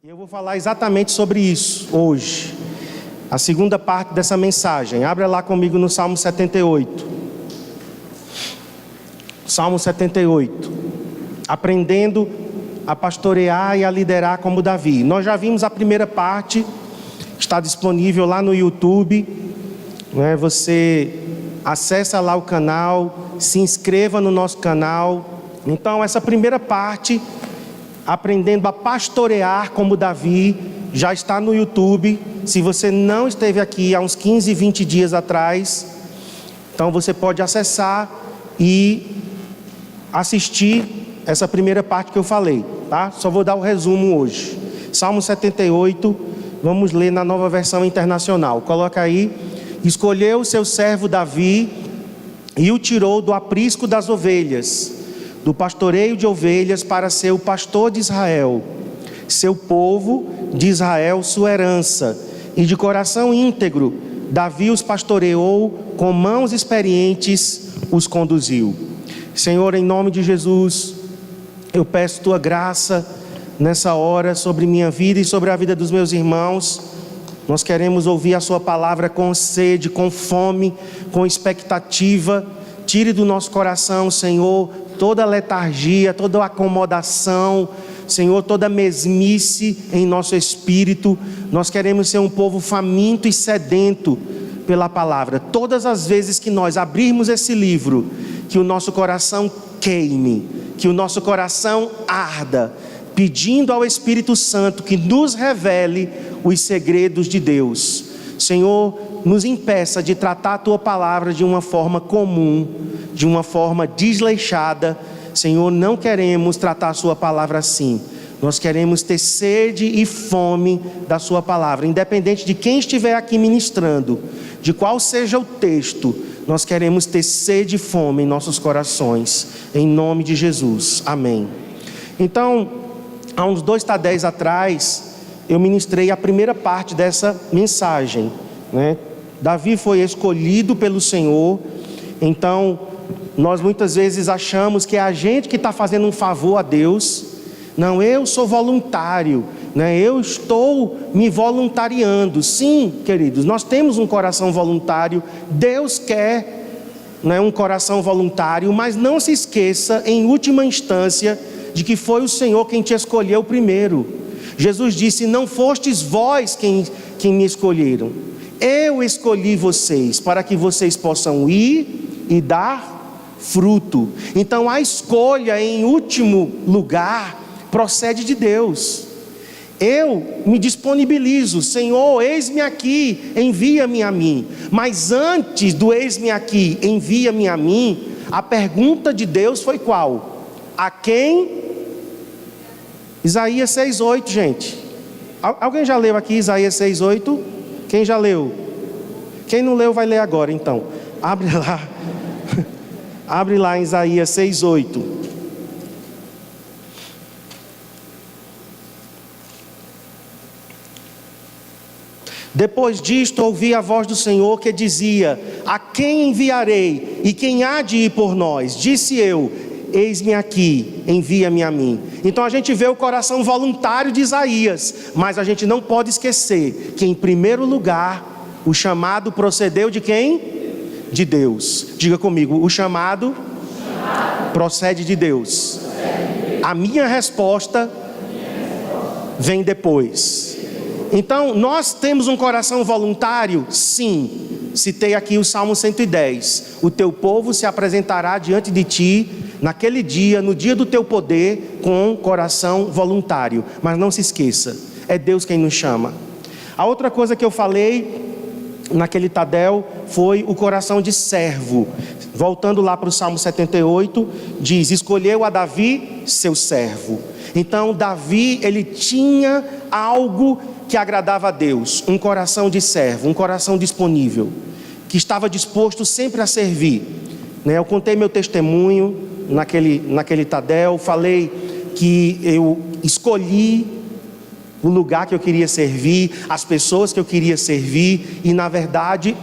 E eu vou falar exatamente sobre isso hoje. A segunda parte dessa mensagem. Abra lá comigo no Salmo 78. Salmo 78. Aprendendo a pastorear e a liderar como Davi. Nós já vimos a primeira parte. Está disponível lá no YouTube. Você acessa lá o canal. Se inscreva no nosso canal. Então essa primeira parte, aprendendo a pastorear como Davi, já está no YouTube. Se você não esteve aqui há uns 15, 20 dias atrás, então você pode acessar e assistir essa primeira parte que eu falei, tá? Só vou dar o resumo hoje. Salmo 78, vamos ler na Nova Versão Internacional. Coloca aí: escolheu o seu servo Davi e o tirou do aprisco das ovelhas, do pastoreio de ovelhas, para ser o pastor de Israel, seu povo de Israel, sua herança. E de coração íntegro, Davi os pastoreou, com mãos experientes os conduziu. Senhor, em nome de Jesus, eu peço tua graça nessa hora sobre minha vida e sobre a vida dos meus irmãos. Nós queremos ouvir a sua palavra com sede, com fome, com expectativa. Tire do nosso coração, Senhor, toda letargia, toda acomodação, Senhor, toda mesmice em nosso espírito. Nós queremos ser um povo faminto e sedento pela palavra. Todas as vezes que nós abrirmos esse livro, que o nosso coração queime, que o nosso coração arda, pedindo ao Espírito Santo que nos revele os segredos de Deus. Senhor, nos impeça de tratar a tua palavra de uma forma comum, de uma forma desleixada. Senhor, não queremos tratar a sua palavra assim. Nós queremos ter sede e fome da sua palavra, independente de quem estiver aqui ministrando, de qual seja o texto. Nós queremos ter sede e fome em nossos corações, em nome de Jesus, amém. Então, há uns 2 tadéis atrás, eu ministrei a primeira parte dessa mensagem, Davi foi escolhido pelo Senhor. Então nós muitas vezes achamos que é a gente que está fazendo um favor a Deus. Não, eu sou voluntário, eu estou me voluntariando. Sim, queridos, nós temos um coração voluntário. Deus quer um coração voluntário, mas não se esqueça, em última instância, de que foi o Senhor quem te escolheu primeiro. Jesus disse: não fostes vós quem me escolheram, eu escolhi vocês para que vocês possam ir e dar fruto. Então a escolha em último lugar procede de Deus. Eu me disponibilizo: Senhor, eis-me aqui, envia-me a mim. Mas antes do eis-me aqui, envia-me a mim, a pergunta de Deus foi qual? A quem? Isaías 6,8, gente. Alguém já leu aqui Isaías 6,8? Quem já leu? Quem não leu vai ler agora então. Abre lá. Abre lá em Isaías 6,8. Depois disto ouvi a voz do Senhor que dizia: a quem enviarei? E quem há de ir por nós? Disse eu: eis-me aqui, envia-me a mim. Então a gente vê o coração voluntário de Isaías, mas a gente não pode esquecer que em primeiro lugar o chamado procedeu de quem? De Deus. Diga comigo: o chamado procede de Deus. A minha resposta vem depois. Então nós temos um coração voluntário? Sim. Citei aqui o Salmo 110. O teu povo se apresentará diante de ti naquele dia, no dia do teu poder, com coração voluntário. Mas não se esqueça, é Deus quem nos chama. A outra coisa que eu falei naquele Tadel foi o coração de servo. Voltando lá para o Salmo 78, diz: escolheu a Davi seu servo. Então Davi, ele tinha algo que agradava a Deus, um coração de servo, um coração disponível, que estava disposto sempre a servir. Eu contei meu testemunho naquele Tadel, falei que eu escolhi o lugar que eu queria servir, as pessoas que eu queria servir, e na verdade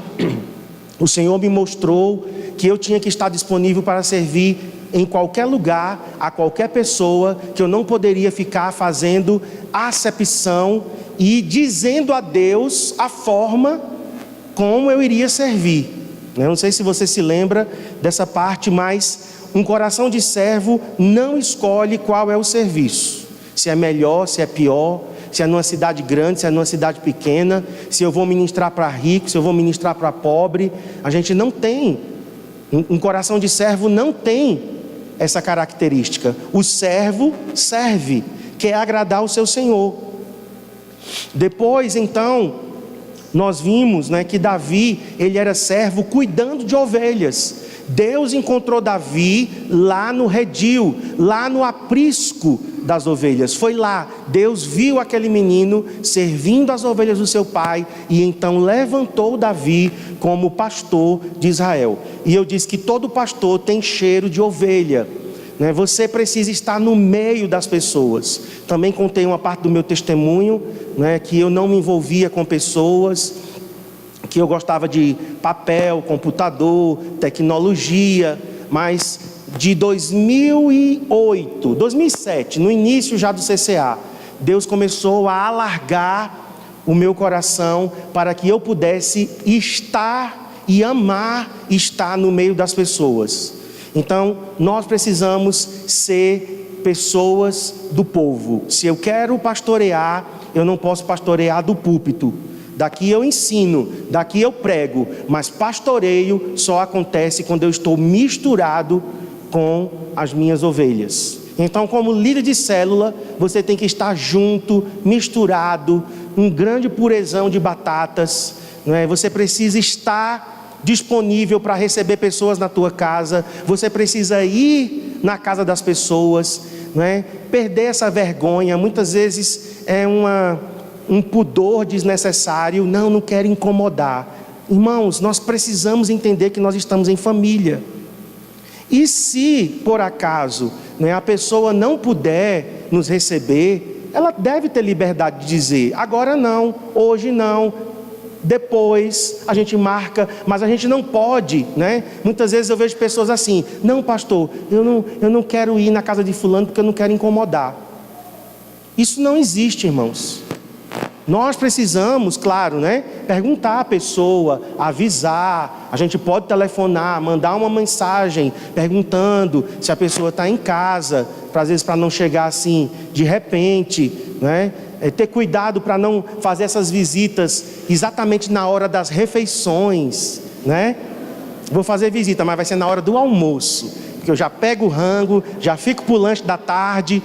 o Senhor me mostrou que eu tinha que estar disponível para servir em qualquer lugar, a qualquer pessoa, que eu não poderia ficar fazendo acepção e dizendo a Deus a forma como eu iria servir. Eu não sei se você se lembra dessa parte, mas um coração de servo não escolhe qual é o serviço, se é melhor, se é pior, se é numa cidade grande, se é numa cidade pequena, se eu vou ministrar para rico, se eu vou ministrar para pobre. A gente não tem, um coração de servo não tem essa característica. O servo serve, quer agradar o seu Senhor. Depois então, nós vimos, que Davi, ele era servo cuidando de ovelhas. Deus encontrou Davi lá no redil, lá no aprisco das ovelhas. Foi lá, Deus viu aquele menino servindo as ovelhas do seu pai, e então levantou Davi como pastor de Israel. E eu disse que todo pastor tem cheiro de ovelha, Você precisa estar no meio das pessoas. Também contei uma parte do meu testemunho, que eu não me envolvia com pessoas, que eu gostava de papel, computador, tecnologia, mas de 2007, no início já do CCA, Deus começou a alargar o meu coração para que eu pudesse estar e amar estar no meio das pessoas. Então, nós precisamos ser pessoas do povo. Se eu quero pastorear, eu não posso pastorear do púlpito. Daqui eu ensino, daqui eu prego, mas pastoreio só acontece quando eu estou misturado com as minhas ovelhas. Então, como líder de célula, você tem que estar junto, misturado, um grande purezão de batatas, Você precisa estar disponível para receber pessoas na tua casa. Você precisa ir na casa das pessoas, Perder essa vergonha. Muitas vezes é um pudor desnecessário. Não quero incomodar. Irmãos, nós precisamos entender que nós estamos em família. E se por acaso a pessoa não puder nos receber, ela deve ter liberdade de dizer: agora não, hoje não, depois a gente marca. Mas a gente não pode, Muitas vezes eu vejo pessoas assim: não, pastor, eu não quero ir na casa de fulano porque eu não quero incomodar. Isso não existe, irmãos. Nós precisamos, claro, perguntar à pessoa, avisar. A gente pode telefonar, mandar uma mensagem perguntando se a pessoa está em casa, às vezes para não chegar assim de repente, ter cuidado para não fazer essas visitas exatamente na hora das refeições, Vou fazer visita, mas vai ser na hora do almoço, porque eu já pego o rango, já fico para o lanche da tarde,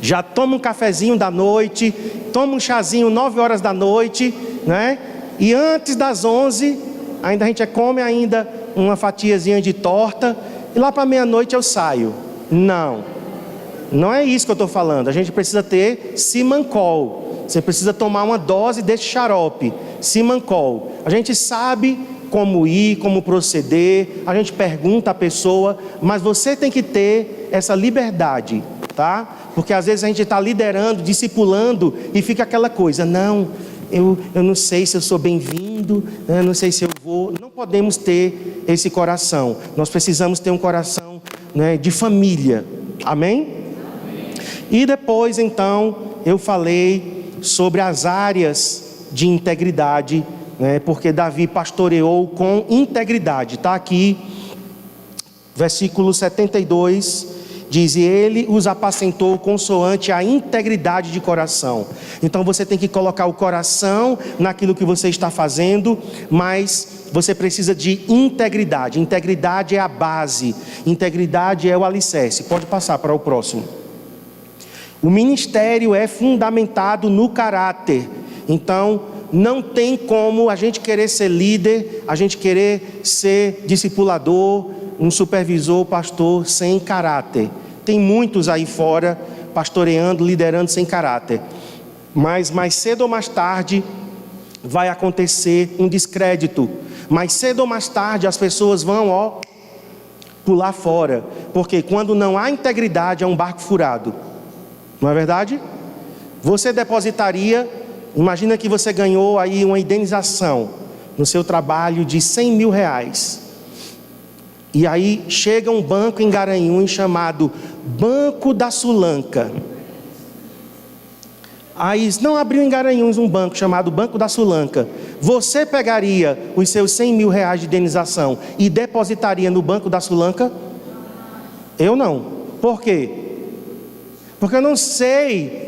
já tomo um cafezinho da noite, tomo um chazinho 9 horas da noite, E antes das 11, ainda a gente come ainda uma fatiazinha de torta, e lá para meia-noite eu saio. Não é isso que eu estou falando. A gente precisa ter Simancol. Você precisa tomar uma dose desse xarope, Simancol. A gente sabe como ir, como proceder, a gente pergunta à pessoa, mas você tem que ter essa liberdade, tá? Porque às vezes a gente está liderando, discipulando, e fica aquela coisa: eu não sei se eu sou bem-vindo, eu não sei se eu vou. Não podemos ter esse coração. Nós precisamos ter um coração de família. Amém? E depois então eu falei sobre as áreas de integridade, porque Davi pastoreou com integridade. Está aqui, versículo 72, diz: e ele os apacentou consoante a integridade de coração. Então você tem que colocar o coração naquilo que você está fazendo, mas você precisa de integridade. Integridade é a base, integridade é o alicerce. Pode passar para o próximo. O ministério é fundamentado no caráter. Então não tem como a gente querer ser líder, a gente querer ser discipulador, um supervisor, pastor sem caráter. Tem muitos aí fora pastoreando, liderando sem caráter. Mas mais cedo ou mais tarde vai acontecer um descrédito. Mais cedo ou mais tarde as pessoas vão pular fora. Porque quando não há integridade é um barco furado. Não é verdade? Você depositaria, imagina que você ganhou aí uma indenização no seu trabalho de 100 mil reais. E aí chega um banco em Garanhuns chamado Banco da Sulanca. Aí não abriu em Garanhuns um banco chamado Banco da Sulanca. Você pegaria os seus 100 mil reais de indenização e depositaria no Banco da Sulanca? Eu não. Por quê? Porque eu não sei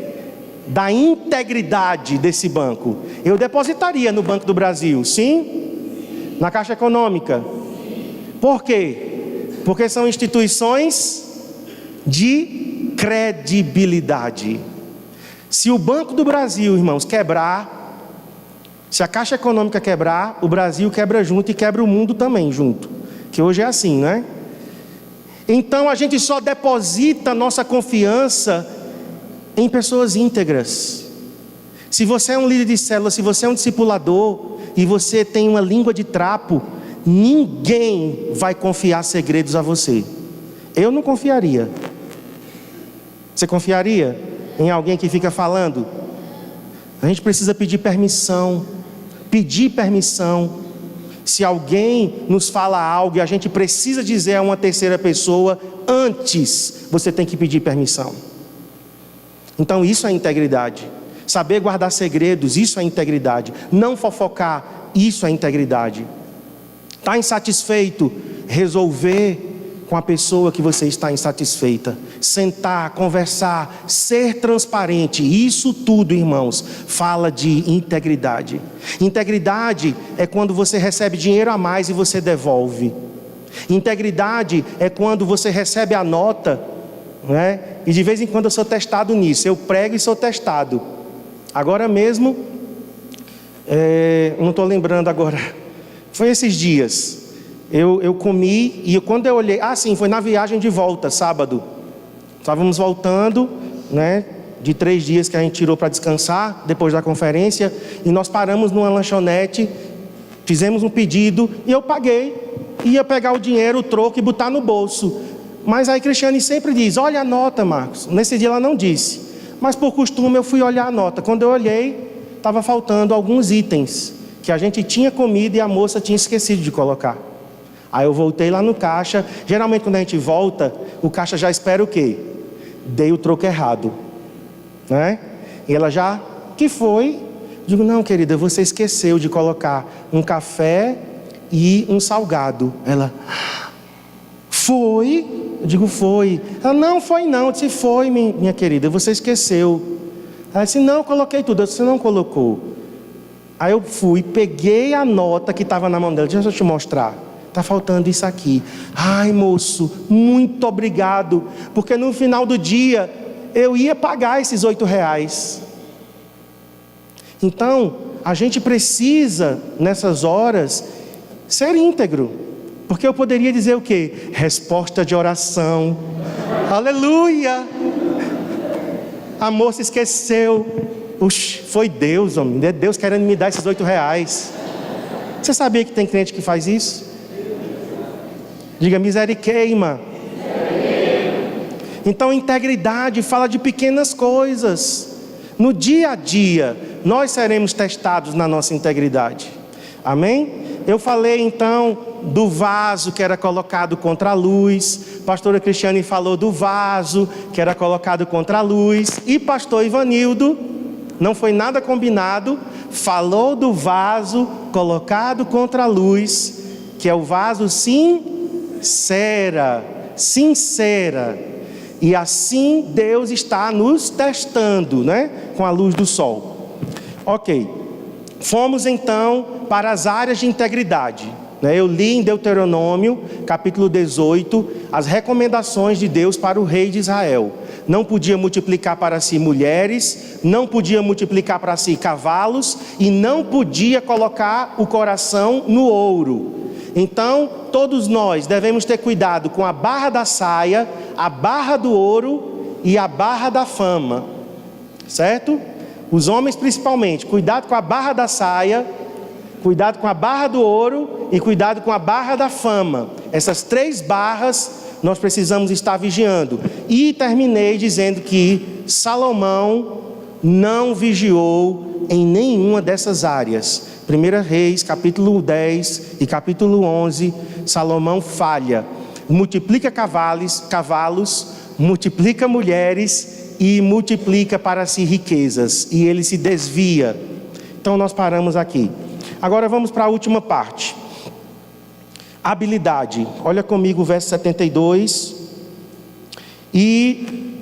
da integridade desse banco. Eu depositaria no Banco do Brasil, sim? Na Caixa Econômica. Por quê? Porque são instituições de credibilidade. Se o Banco do Brasil, irmãos, quebrar, se a Caixa Econômica quebrar, o Brasil quebra junto e quebra o mundo também junto. Que hoje é assim, né? Então a gente só deposita nossa confiança em pessoas íntegras. Se você é um líder de célula, se você é um discipulador e você tem uma língua de trapo, ninguém vai confiar segredos a você. Eu não confiaria. Você confiaria em alguém que fica falando? A gente precisa pedir permissão. Pedir permissão. Se alguém nos fala algo e a gente precisa dizer a uma terceira pessoa, antes você tem que pedir permissão. Então isso é integridade. Saber guardar segredos, isso é integridade. Não fofocar, isso é integridade. Está insatisfeito? Resolver com a pessoa que você está insatisfeita. Sentar, conversar, ser transparente. Isso tudo, irmãos, fala de integridade. Integridade é quando você recebe dinheiro a mais e você devolve. Integridade é quando você recebe a nota, né? E de vez em quando eu sou testado nisso. Eu prego e sou testado. Agora mesmo, não estou lembrando agora. Foi esses dias. Eu comi e quando eu olhei... sim, foi na viagem de volta, sábado. Estávamos voltando, né? De 3 dias que a gente tirou para descansar, depois da conferência. E nós paramos numa lanchonete, fizemos um pedido e eu paguei. Ia pegar o dinheiro, o troco e botar no bolso. Mas aí Cristiane sempre diz: olha a nota, Marcos. Nesse dia ela não disse. Mas por costume eu fui olhar a nota. Quando eu olhei, estava faltando alguns itens que a gente tinha comido e a moça tinha esquecido de colocar. Aí eu voltei lá no caixa. Geralmente quando a gente volta, o caixa já espera o quê? Dei o troco errado, né? E ela já, que foi? Digo: não, querida, você esqueceu de colocar um café e um salgado. Ela: foi? Eu digo: foi. Ela: não foi não. Eu disse: foi, minha querida, você esqueceu. Ela disse: não, eu coloquei tudo. Eu disse: você não colocou. Aí eu fui, peguei a nota que estava na mão dela. Deixa eu te mostrar. Está faltando isso aqui. Ai, moço, muito obrigado. Porque no final do dia eu ia pagar esses R$8. Então, a gente precisa, nessas horas, ser íntegro. Porque eu poderia dizer o quê? Resposta de oração. Aleluia! A moça esqueceu. Oxe, foi Deus, homem. É Deus querendo me dar esses R$8. Você sabia que tem crente que faz isso? Diga: misericórdia. Então, integridade fala de pequenas coisas. No dia a dia, nós seremos testados na nossa integridade. Amém? Eu falei então do vaso que era colocado contra a luz. Pastora Cristiane falou do vaso que era colocado contra a luz. E pastor Ivanildo, não foi nada combinado, falou do vaso colocado contra a luz, que é o vaso sincera. E assim Deus está nos testando, né? Com a luz do sol. Ok. Fomos então para as áreas de integridade. Eu li em Deuteronômio, capítulo 18, as recomendações de Deus para o rei de Israel. Não podia multiplicar para si mulheres, não podia multiplicar para si cavalos e não podia colocar o coração no ouro. Então, todos nós devemos ter cuidado com a barra da saia, a barra do ouro e a barra da fama, certo? Os homens principalmente, cuidado com a barra da saia, cuidado com a barra do ouro e cuidado com a barra da fama. Essas 3 barras nós precisamos estar vigiando. E terminei dizendo que Salomão não vigiou em nenhuma dessas áreas. 1 Reis, capítulo 10 e capítulo 11, Salomão falha. Multiplica cavalos, multiplica mulheres e multiplica para si riquezas. E ele se desvia. Então nós paramos aqui. Agora vamos para a última parte. Habilidade. Olha comigo o verso 72. E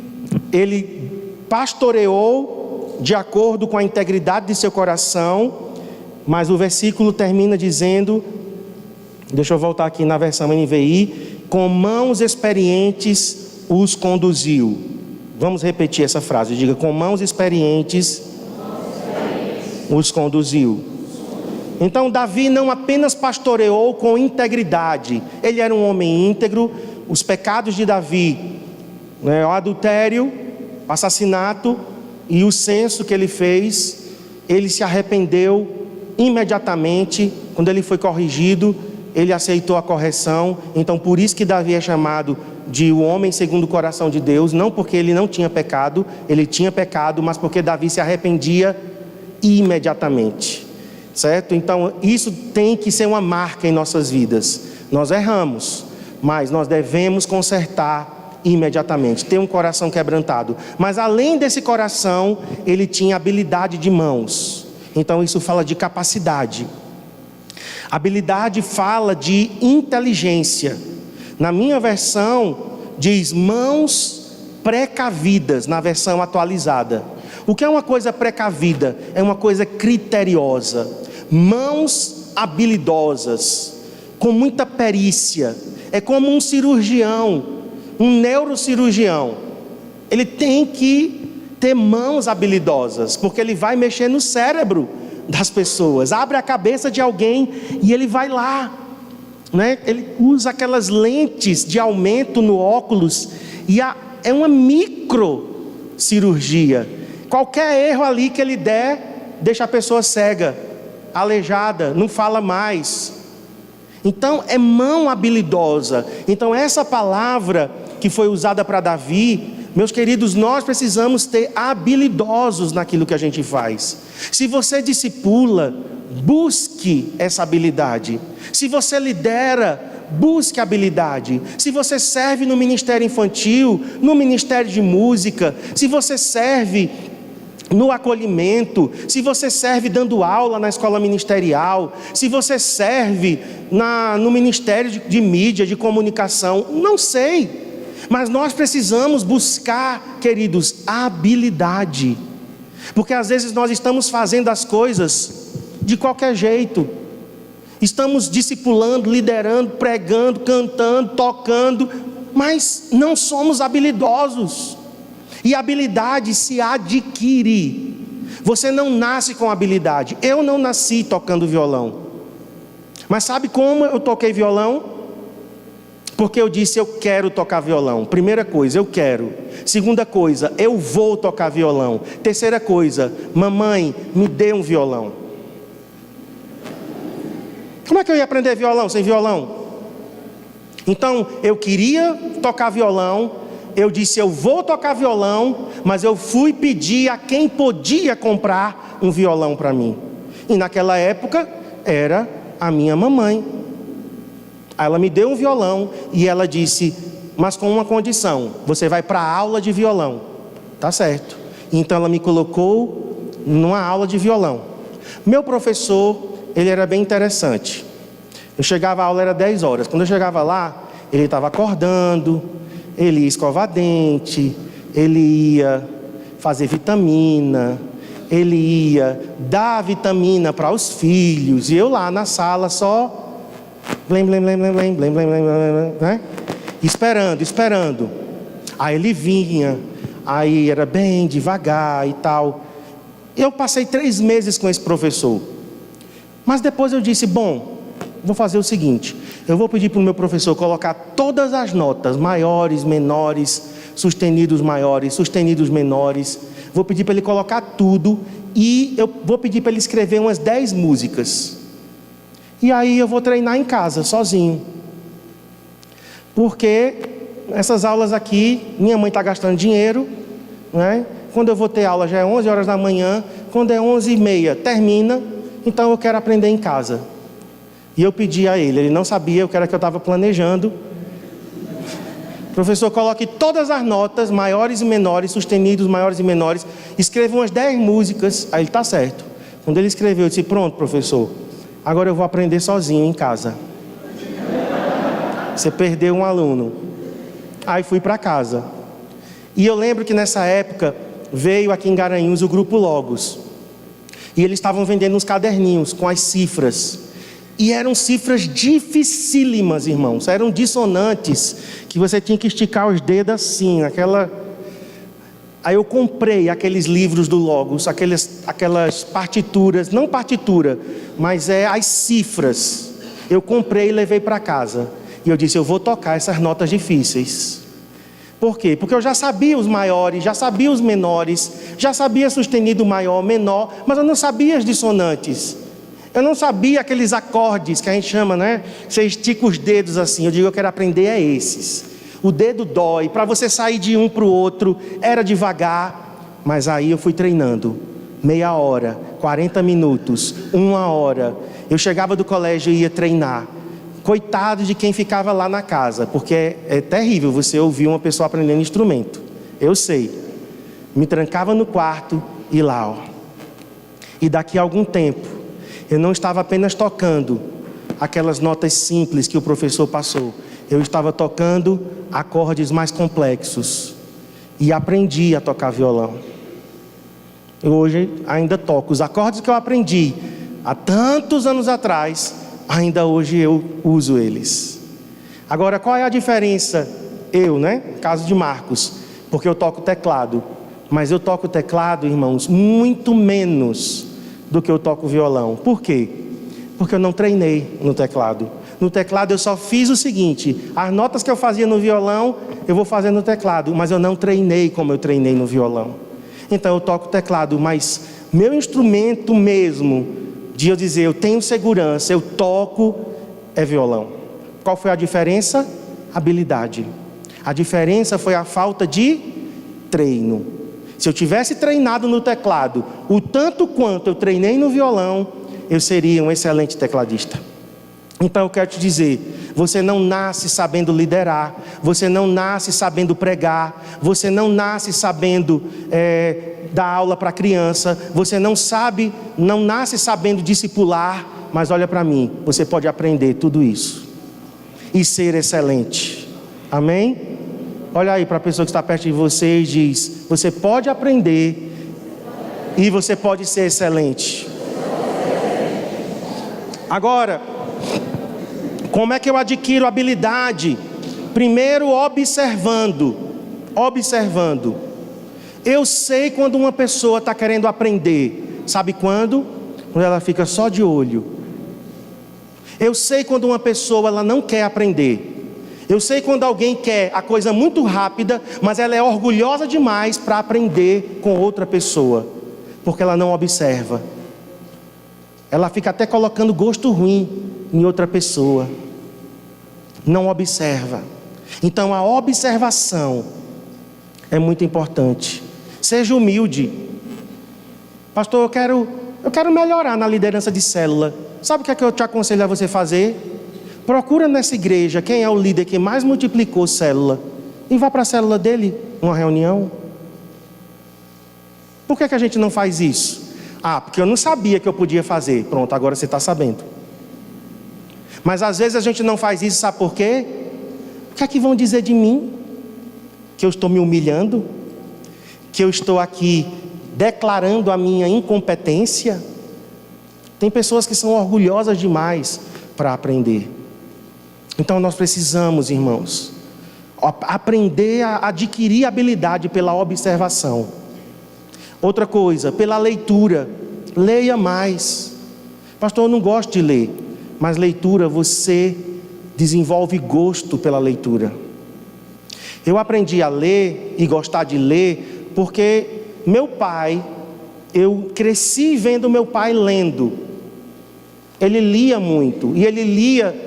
ele pastoreou de acordo com a integridade de seu coração. Mas o versículo termina dizendo, deixa eu voltar aqui na versão NVI, com mãos experientes os conduziu. Vamos repetir essa frase, diga, com mãos experientes os conduziu. Então Davi não apenas pastoreou com integridade, ele era um homem íntegro. Os pecados de Davi, o adultério, o assassinato e o censo que ele fez, ele se arrependeu imediatamente. Quando ele foi corrigido, ele aceitou a correção. Então por isso que Davi é chamado de o homem segundo o coração de Deus, não porque ele não tinha pecado, ele tinha pecado, mas porque Davi se arrependia imediatamente, certo? Então isso tem que ser uma marca em nossas vidas. Nós erramos, mas nós devemos consertar imediatamente, ter um coração quebrantado. Mas além desse coração, ele tinha habilidade de mãos. Então isso fala de capacidade. Habilidade fala de inteligência. Na minha versão diz mãos precavidas, na versão atualizada. O que é uma coisa precavida? É uma coisa criteriosa. Mãos habilidosas, com muita perícia. É como um cirurgião, um neurocirurgião. Ele tem que ter mãos habilidosas, porque ele vai mexer no cérebro das pessoas. Abre a cabeça de alguém e ele vai lá, Ele usa aquelas lentes de aumento no óculos e é uma micro cirurgia. Qualquer erro ali que ele der, deixa a pessoa cega, aleijada, não fala mais. Então é mão habilidosa. Então essa palavra que foi usada para Davi, meus queridos, nós precisamos ter habilidosos naquilo que a gente faz. Se você discipula, busque essa habilidade. Se você lidera, busque habilidade. Se você serve no ministério infantil, no ministério de música, se você serve no acolhimento, se você serve dando aula na escola ministerial, se você serve no ministério de mídia, de comunicação, não sei, mas nós precisamos buscar, queridos, habilidade, porque às vezes nós estamos fazendo as coisas de qualquer jeito, estamos discipulando, liderando, pregando, cantando, tocando, mas não somos habilidosos. E habilidade se adquire. Você não nasce com habilidade. Eu não nasci tocando violão. Mas sabe como eu toquei violão? Porque eu disse, eu quero tocar violão. Primeira coisa, eu quero. Segunda coisa, eu vou tocar violão. Terceira coisa, mamãe, me dê um violão. Como é que eu ia aprender violão sem violão? Então, eu queria tocar violão. Eu disse, eu vou tocar violão, mas eu fui pedir a quem podia comprar um violão para mim. E naquela época, era a minha mamãe. Aí ela me deu um violão e ela disse, mas com uma condição, você vai para a aula de violão. Tá certo. Então ela me colocou numa aula de violão. Meu professor, ele era bem interessante. Eu chegava, a aula era 10 horas. Quando eu chegava lá, ele estava acordando, ele ia escovar dente, ele ia fazer vitamina, ele ia dar vitamina para os filhos, e eu lá na sala só blém, blém, blém, blém, blém, blém, blém, blém, né? Esperando. Aí ele vinha, aí era bem devagar e tal. Eu passei 3 meses com esse professor, mas depois eu disse, bom, vou fazer o seguinte, eu vou pedir para o meu professor colocar todas as notas, maiores, menores, sustenidos maiores, sustenidos menores, vou pedir para ele colocar tudo, e eu vou pedir para ele escrever umas 10 músicas, e aí eu vou treinar em casa, sozinho, porque essas aulas aqui, minha mãe está gastando dinheiro, Quando eu vou ter aula já é 11 horas da manhã, quando é 11h30 termina, então eu quero aprender em casa. E eu pedi a ele não sabia o que era que eu estava planejando. Professor, coloque todas as notas, maiores e menores, sustenidos, maiores e menores, escreva umas 10 músicas, aí ele está certo. Quando ele escreveu, eu disse, pronto, professor, agora eu vou aprender sozinho em casa. Você perdeu um aluno. Aí fui para casa. E eu lembro que nessa época veio aqui em Garanhuns o Grupo Logos. E eles estavam vendendo uns caderninhos com as cifras. E eram cifras dificílimas, irmãos. Eram dissonantes que você tinha que esticar os dedos assim, aquela... Aí eu comprei aqueles livros do Logos, aquelas partituras, não partitura, mas as cifras. Eu comprei e levei para casa. E eu disse, eu vou tocar essas notas difíceis. Por quê? Porque eu já sabia os maiores, já sabia os menores, já sabia sustenido maior, menor, mas eu não sabia as dissonantes. Eu não sabia aqueles acordes que a gente chama, né? Você estica os dedos assim. Eu digo, eu quero aprender esses. O dedo dói. Para você sair de um para o outro, era devagar. Mas aí eu fui treinando. Meia hora, 40 minutos, 1 hora. Eu chegava do colégio e ia treinar. Coitado de quem ficava lá na casa. Porque é terrível você ouvir uma pessoa aprendendo instrumento. Eu sei. Me trancava no quarto e lá, ó. E daqui a algum tempo, eu não estava apenas tocando aquelas notas simples que o professor passou. Eu estava tocando acordes mais complexos. E aprendi a tocar violão. Eu hoje ainda toco. Os acordes que eu aprendi há tantos anos atrás, ainda hoje eu uso eles. Agora, qual é a diferença? Eu, né? Caso de Marcos. Porque eu toco teclado. Mas eu toco teclado, irmãos, muito menos do que eu toco violão. Por quê? Porque eu não treinei no teclado. No teclado eu só fiz o seguinte: as notas que eu fazia no violão, eu vou fazer no teclado, mas eu não treinei como eu treinei no violão. Então eu toco teclado, mas meu instrumento mesmo, de eu dizer, eu tenho segurança, eu toco, é violão. Qual foi a diferença? Habilidade. A diferença foi a falta de treino. Se eu tivesse treinado no teclado o tanto quanto eu treinei no violão, eu seria um excelente tecladista. Então eu quero te dizer, você não nasce sabendo liderar, você não nasce sabendo pregar, você não nasce sabendo dar aula para criança, você não nasce sabendo discipular, mas olha para mim, você pode aprender tudo isso e ser excelente. Amém? Olha aí para a pessoa que está perto de você e diz, você pode aprender e você pode ser excelente. Agora, como é que eu adquiro habilidade? Primeiro, observando. Eu sei quando uma pessoa está querendo aprender. Sabe quando? Quando ela fica só de olho. Eu sei quando uma pessoa ela não quer aprender. Eu sei quando alguém quer a coisa muito rápida, mas ela é orgulhosa demais para aprender com outra pessoa, porque ela não observa. Ela fica até colocando gosto ruim em outra pessoa. Não observa. Então a observação é muito importante. Seja humilde. Pastor, eu quero melhorar na liderança de célula. Sabe o que é que eu te aconselho a você fazer? Procura nessa igreja quem é o líder que mais multiplicou célula e vá para a célula dele, uma reunião. Por que a gente não faz isso? Porque eu não sabia que eu podia fazer. Pronto, agora você está sabendo. Mas às vezes a gente não faz isso, sabe por quê? O que é que vão dizer de mim? Que eu estou me humilhando? Que eu estou aqui declarando a minha incompetência? Tem pessoas que são orgulhosas demais para aprender. Então nós precisamos, irmãos, aprender a adquirir habilidade pela observação. Outra coisa, pela leitura. Leia mais. Pastor, eu não gosto de ler. Mas leitura, você desenvolve gosto pela leitura. Eu aprendi a ler e gostar de ler porque meu pai, eu cresci vendo meu pai lendo. Ele lia muito e ele lia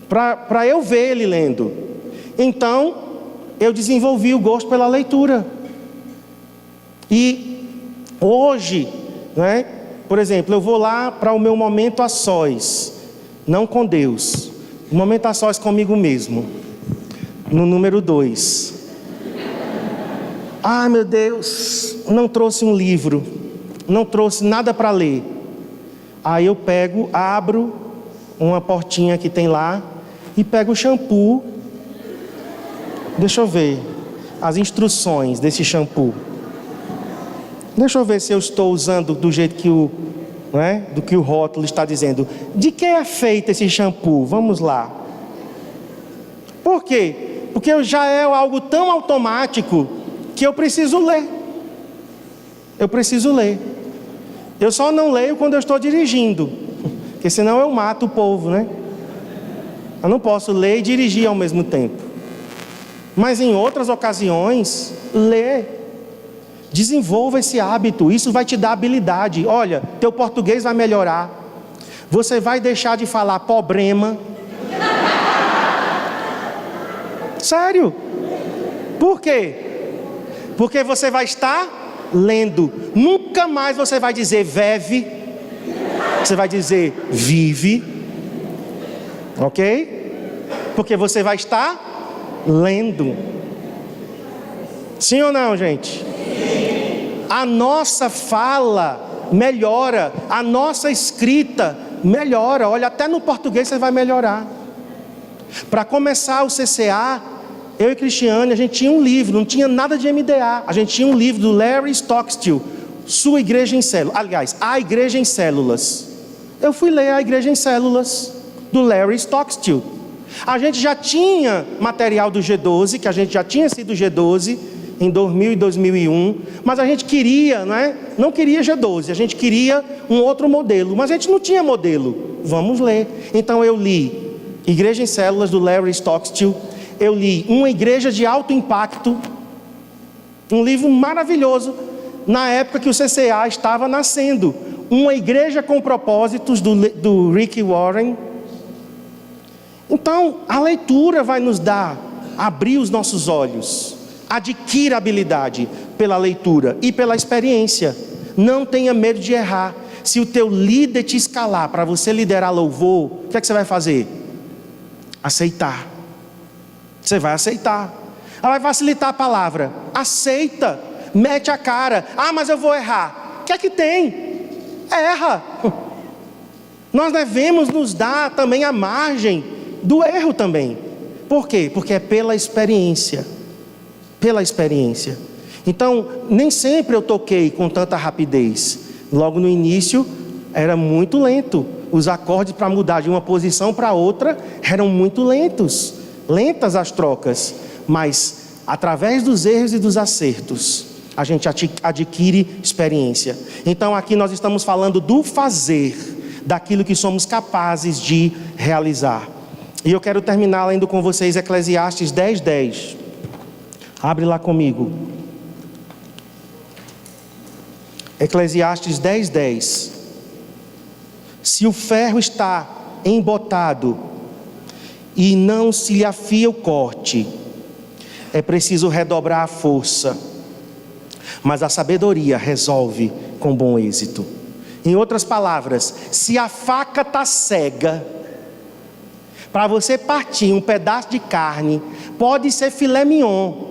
para eu ver ele lendo. Então eu desenvolvi o gosto pela leitura. E hoje, né, por exemplo, eu vou lá para o meu momento a sós, não com Deus, um momento a sós comigo mesmo, no número 2. Ai, meu Deus, não trouxe um livro, não trouxe nada para ler. Aí eu pego, abro uma portinha que tem lá e pego o shampoo. Deixa eu ver as instruções desse shampoo. Deixa eu ver se eu estou usando do jeito que do que o rótulo está dizendo. De que é feito esse shampoo? Vamos lá. Por quê? Porque já é algo tão automático que eu preciso ler. Eu preciso ler. Eu só não leio quando eu estou dirigindo, porque senão eu mato o povo, né? Eu não posso ler e dirigir ao mesmo tempo. Mas em outras ocasiões, lê. Desenvolva esse hábito, isso vai te dar habilidade. Olha, teu português vai melhorar. Você vai deixar de falar problema. Sério? Por quê? Porque você vai estar lendo. Nunca mais você vai dizer vive. Você vai dizer vive. Ok? Porque você vai estar lendo. Sim ou não, gente? A nossa fala melhora, a nossa escrita melhora. Olha, até no português você vai melhorar. Para começar o CCA, eu e Cristiane, a gente tinha um livro, não tinha nada de MDA. A gente tinha um livro do Larry Stockstill, Sua Igreja em Células. Aliás, A Igreja em Células. Eu fui ler A Igreja em Células, do Larry Stockstill. A gente já tinha material do G12, que a gente já tinha sido G12, em 2000 e 2001, mas a gente queria, não queria G12, a gente queria um outro modelo, mas a gente não tinha modelo. Vamos ler. Então eu li Igreja em Células, do Larry Stockstill. Eu li Uma Igreja de Alto Impacto, um livro maravilhoso, na época que o CCA estava nascendo. Uma Igreja com Propósitos, do Rick Warren. Então a leitura vai nos abrir os nossos olhos. Adquira habilidade pela leitura e pela experiência. Não tenha medo de errar. Se o teu líder te escalar para você liderar louvor, o que é que você vai fazer? Aceitar. Você vai aceitar. Ela vai facilitar a palavra. Aceita. Mete a cara. Ah, mas eu vou errar. O que é que tem? Erra. Nós devemos nos dar também a margem do erro também. Por quê? Porque é pela experiência. Pela experiência. Então, nem sempre eu toquei com tanta rapidez. Logo no início, era muito lento. Os acordes para mudar de uma posição para outra eram muito lentos. Lentas as trocas. Mas, através dos erros e dos acertos, a gente adquire experiência. Então, aqui nós estamos falando do fazer, daquilo que somos capazes de realizar. E eu quero terminar lendo com vocês Eclesiastes 10:10. Abre lá comigo. Eclesiastes 10:10. Se o ferro está embotado e não se lhe afia o corte, é preciso redobrar a força, mas a sabedoria resolve com bom êxito. Em outras palavras, se a faca está cega, para você partir um pedaço de carne, pode ser filé mignon,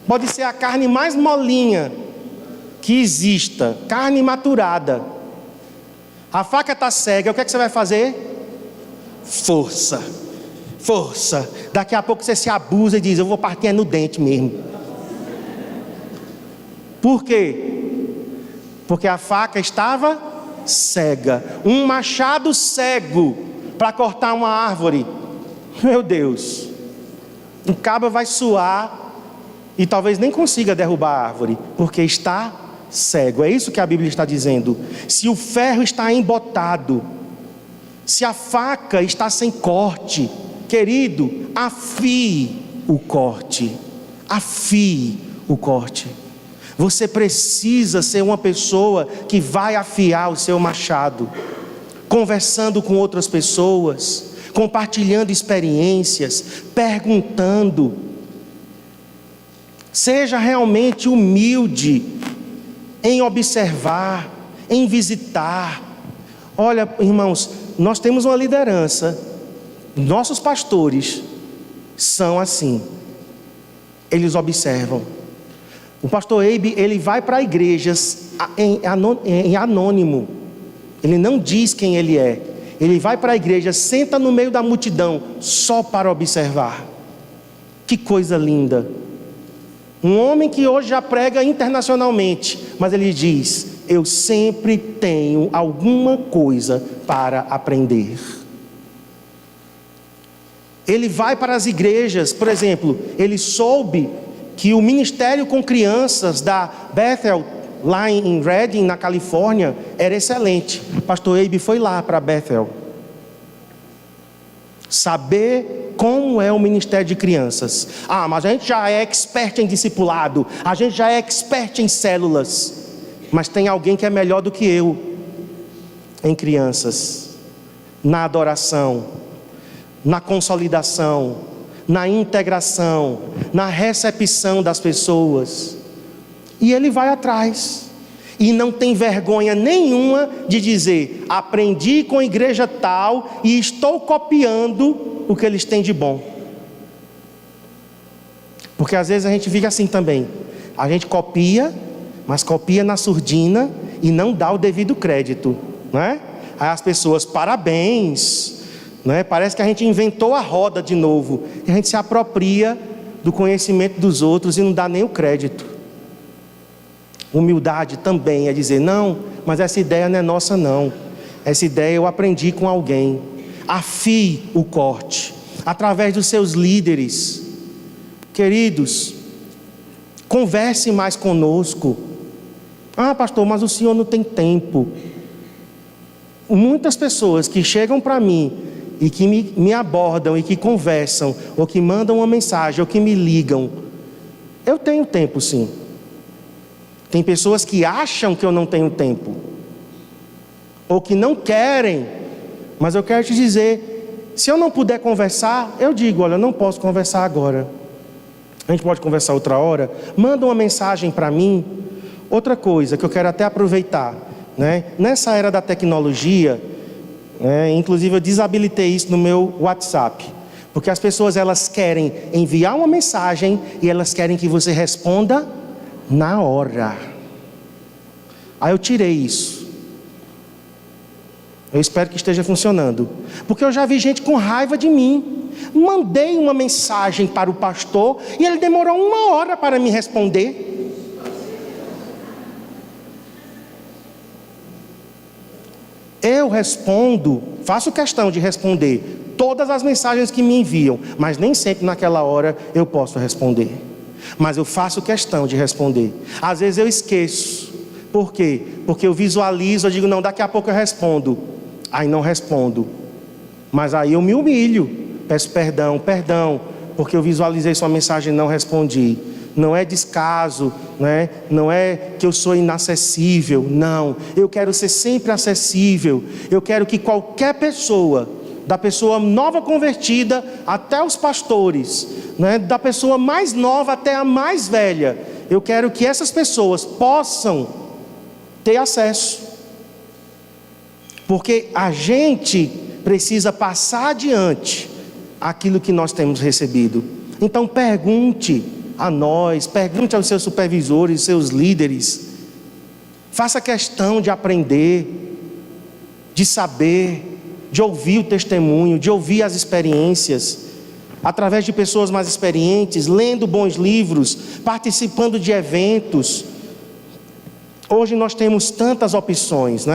pode ser a carne mais molinha que exista, carne maturada. A faca está cega, o que é que você vai fazer? Força, força. Daqui a pouco você se abusa e diz, eu vou partir no dente mesmo. Por quê? Porque a faca estava cega. Um machado cego para cortar uma árvore. Meu Deus. O cabo vai suar e talvez nem consiga derrubar a árvore, porque está cego. É isso que a Bíblia está dizendo. Se o ferro está embotado, se a faca está sem corte, querido, afie o corte. Afie o corte. Você precisa ser uma pessoa que vai afiar o seu machado, conversando com outras pessoas, compartilhando experiências, perguntando. Seja realmente humilde em observar, em visitar. Olha, irmãos, nós temos uma liderança, nossos pastores são assim, eles observam. O pastor Eibe, ele vai para igrejas em anônimo, ele não diz quem ele é, ele vai para a igreja, senta no meio da multidão, só para observar. Que coisa linda! Um homem que hoje já prega internacionalmente, mas ele diz: eu sempre tenho alguma coisa para aprender. Ele vai para as igrejas, por exemplo, ele soube que o ministério com crianças da Bethel, lá em Redding, na Califórnia, era excelente. O pastor Eibe foi lá para Bethel saber como é o ministério de crianças. Mas a gente já é expert em discipulado, a gente já é expert em células, mas tem alguém que é melhor do que eu em crianças, na adoração, na consolidação, na integração, na recepção das pessoas. E ele vai atrás e não tem vergonha nenhuma de dizer: aprendi com a igreja tal e estou copiando o que eles têm de bom. Porque às vezes a gente fica assim também, a gente copia, mas copia na surdina e não dá o devido crédito, não é? Aí as pessoas: parabéns, não é? Parece que a gente inventou a roda de novo, e a gente se apropria do conhecimento dos outros e não dá nem o crédito. Humildade também é dizer: não, mas essa ideia não é nossa não, essa ideia eu aprendi com alguém. Afie o corte, através dos seus líderes. Queridos, converse mais conosco. Pastor, mas o senhor não tem tempo. Muitas pessoas que chegam para mim e que me abordam e que conversam, ou que mandam uma mensagem, ou que me ligam, eu tenho tempo sim. Tem pessoas que acham que eu não tenho tempo, ou que não querem, mas eu quero te dizer, se eu não puder conversar, eu digo: olha, eu não posso conversar agora, a gente pode conversar outra hora. Manda uma mensagem para mim. Outra coisa que eu quero até aproveitar, né? Nessa era da tecnologia, inclusive eu desabilitei isso no meu WhatsApp, porque as pessoas, elas querem enviar uma mensagem e elas querem que você responda na hora. Aí eu tirei isso. Eu espero que esteja funcionando, porque eu já vi gente com raiva de mim. Mandei uma mensagem para o pastor e ele demorou 1 hora para me responder. Eu respondo, faço questão de responder todas as mensagens que me enviam, mas nem sempre naquela hora eu posso responder. Mas eu faço questão de responder. Às vezes eu esqueço. Por quê? Porque eu visualizo, eu digo: não, daqui a pouco eu respondo. Aí não respondo. Mas aí eu me humilho, peço perdão, porque eu visualizei sua mensagem e não respondi. Não é descaso, não é que eu sou inacessível, não. Eu quero ser sempre acessível. Eu quero que qualquer pessoa, da pessoa nova convertida até os pastores, da pessoa mais nova até a mais velha, eu quero que essas pessoas possam ter acesso, porque a gente precisa passar adiante aquilo que nós temos recebido. Então pergunte a nós, pergunte aos seus supervisores, seus líderes, faça questão de aprender, de saber, de ouvir o testemunho, de ouvir as experiências, através de pessoas mais experientes, lendo bons livros, participando de eventos. Hoje nós temos tantas opções,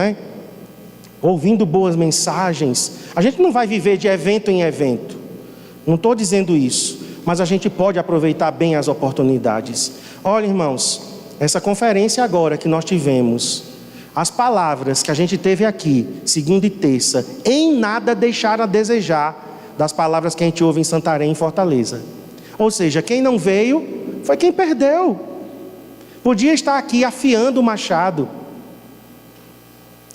ouvindo boas mensagens. A gente não vai viver de evento em evento, não estou dizendo isso, mas a gente pode aproveitar bem as oportunidades. Olha, irmãos, essa conferência agora que nós tivemos, as palavras que a gente teve aqui, segunda e terça, em nada deixaram a desejar das palavras que a gente ouve em Santarém e Fortaleza. Ou seja, quem não veio foi quem perdeu. Podia estar aqui afiando o machado.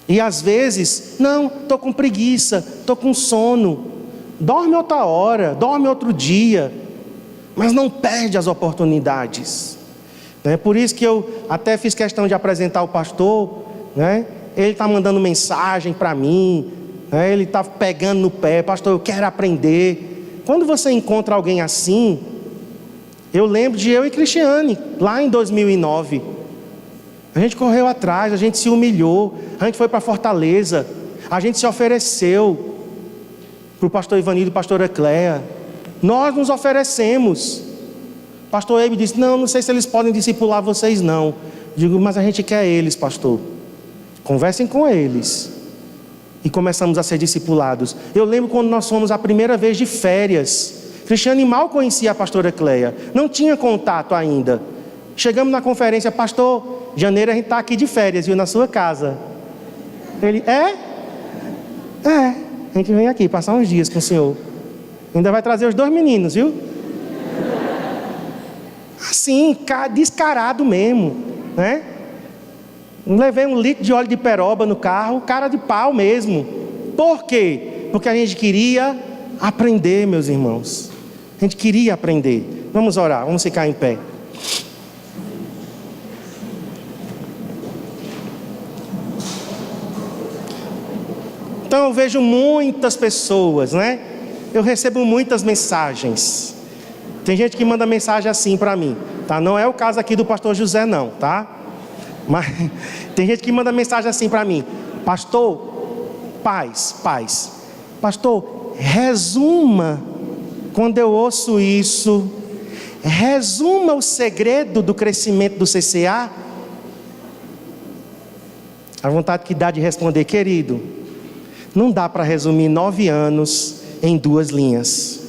E às vezes, não, estou com preguiça, estou com sono. Dorme outra hora, dorme outro dia. Mas não perde as oportunidades. É por isso que eu até fiz questão de apresentar o pastor, né? Ele está mandando mensagem para mim, né? Ele está pegando no pé, pastor, eu quero aprender. Quando você encontra alguém assim, eu lembro de eu e Cristiane, lá em 2009. A gente correu atrás, a gente se humilhou, a gente foi para Fortaleza, a gente se ofereceu para o pastor Ivanildo e a pastora Cléia. Nós nos oferecemos. O pastor Eibe disse, não sei se eles podem discipular vocês não. Digo, mas a gente quer eles, pastor. Conversem com eles. E começamos a ser discipulados. Eu lembro quando nós fomos a primeira vez de férias. Cristiane mal conhecia a pastora Cléia, não tinha contato ainda. Chegamos na conferência, pastor, janeiro a gente está aqui de férias, viu, na sua casa. Ele, a gente vem aqui passar uns dias com o senhor. Ainda vai trazer os 2 meninos, viu? Assim, descarado mesmo, né? Levei 1 litro de óleo de peroba no carro, cara de pau mesmo. Por quê? Porque a gente queria aprender, meus irmãos. A gente queria aprender. Vamos orar, vamos ficar em pé. Então eu vejo muitas pessoas, né? Eu recebo muitas mensagens. Tem gente que manda mensagem assim para mim, tá? Não é o caso aqui do pastor José não, tá? Mas tem gente que manda mensagem assim para mim. Pastor, paz. Pastor, resuma, quando eu ouço isso, resuma o segredo do crescimento do CCA. A vontade que dá de responder, querido, não dá para resumir 9 anos em 2 linhas.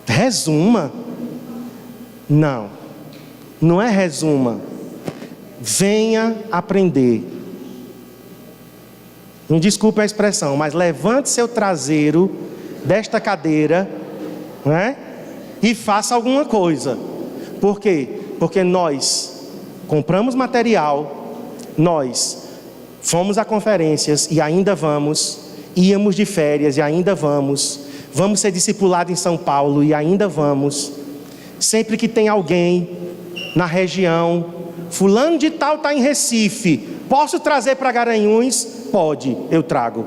Resuma? Não é resuma. Venha aprender. Não desculpe a expressão, mas levante seu traseiro desta cadeira, né? E faça alguma coisa. Por quê? Porque nós compramos material, nós fomos a conferências e ainda vamos, íamos de férias e ainda vamos ser discipulados em São Paulo e ainda vamos. Sempre que tem alguém na região, fulano de tal está em Recife, posso trazer para Garanhuns? Pode, eu trago.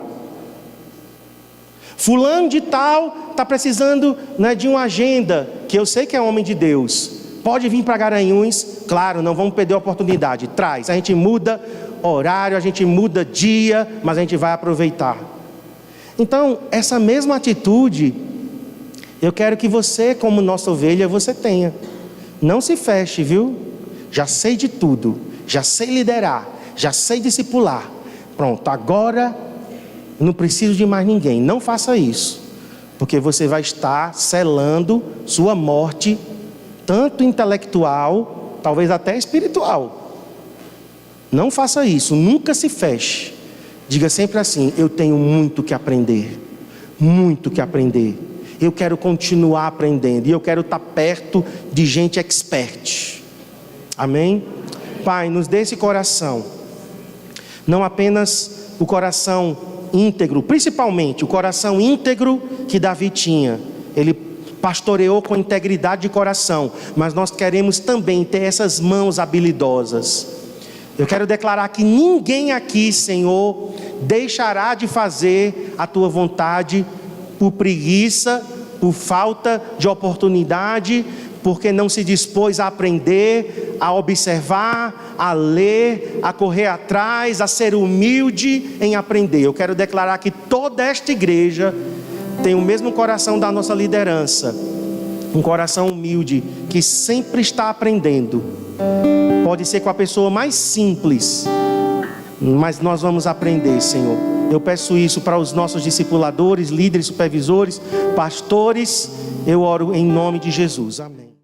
Fulano de tal está precisando, né, de uma agenda, que eu sei que é homem de Deus, pode vir para Garanhuns? Claro, não vamos perder a oportunidade, traz. A gente muda horário, a gente muda dia, mas a gente vai aproveitar. Então, essa mesma atitude, eu quero que você, como nossa ovelha, você tenha. Não se feche, viu? Já sei de tudo, já sei liderar, já sei discipular. Pronto, agora não preciso de mais ninguém. Não faça isso, porque você vai estar selando sua morte, tanto intelectual, talvez até espiritual. Não faça isso, nunca se feche. Diga sempre assim, eu tenho muito que aprender, muito que aprender. Eu quero continuar aprendendo e eu quero estar perto de gente expert. Amém? Pai, nos dê esse coração, não apenas o coração íntegro, principalmente o coração íntegro que Davi tinha. Ele pastoreou com integridade de coração, mas nós queremos também ter essas mãos habilidosas. Eu quero declarar que ninguém aqui, Senhor, deixará de fazer a Tua vontade por preguiça, por falta de oportunidade, porque não se dispôs a aprender, a observar, a ler, a correr atrás, a ser humilde em aprender. Eu quero declarar que toda esta igreja tem o mesmo coração da nossa liderança, um coração humilde, que sempre está aprendendo. Pode ser com a pessoa mais simples, mas nós vamos aprender, Senhor. Eu peço isso para os nossos discipuladores, líderes, supervisores, pastores. Eu oro em nome de Jesus. Amém.